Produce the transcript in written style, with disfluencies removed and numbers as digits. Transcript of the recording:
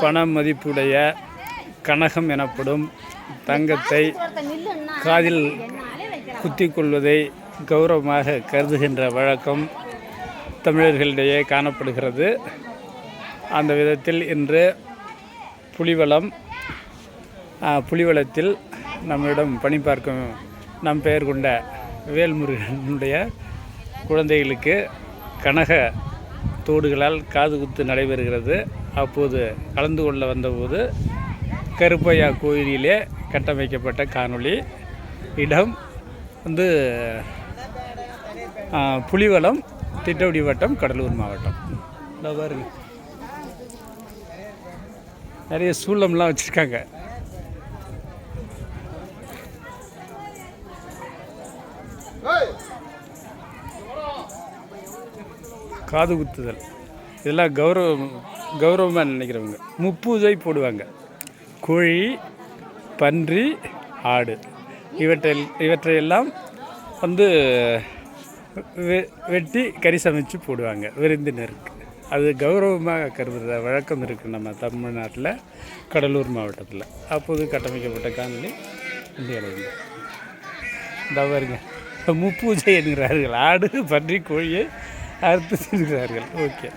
பண மதிப்புடைய கனகம் எனப்படும் தங்கத்தை காதில் குத்தி கொள்வதை கௌரவமாக கருதுகின்ற வழக்கம் தமிழர்களிடையே காணப்படுகிறது. அந்த விதத்தில் இன்று புலிவலத்தில் நம்மிடம் பணி பார்க்கும் நம் பெயர் கொண்ட வேல்முருகனுடைய குழந்தைகளுக்கு கனக தோடுகளால் காது குத்து நடைபெறுகிறது. அப்போது கலந்து கொள்ள வந்தபோது கருப்பையா கோயிலிலே கட்டமைக்கப்பட்ட காணொளி. இடம் புலிவலம், திட்டக்குடி வட்டம், கடலூர் மாவட்டம். பாருங்க, நிறைய சூளம்லாம் வச்சுருக்காங்க. காது குத்துதல் இதெல்லாம் கௌரவமாக நினைக்கிறவங்க. முப்பூஜை போடுவாங்க. கோழி, பன்றி, ஆடு இவற்றையெல்லாம் வெட்டி கறி சமைச்சு போடுவாங்க விருந்தினருக்கு. அது கௌரவமாக கருதுகிற வழக்கம் இருக்குது நம்ம தமிழ்நாட்டில், கடலூர் மாவட்டத்தில். அப்போது கட்டமைக்கப்பட்ட காணொலி இந்தியாவில் தவறுங்க. முப்பூஜை என்கிறார்கள். ஆடு, பன்றி, கோழியை அறுத்து செல்கிறார்கள். ஓகே.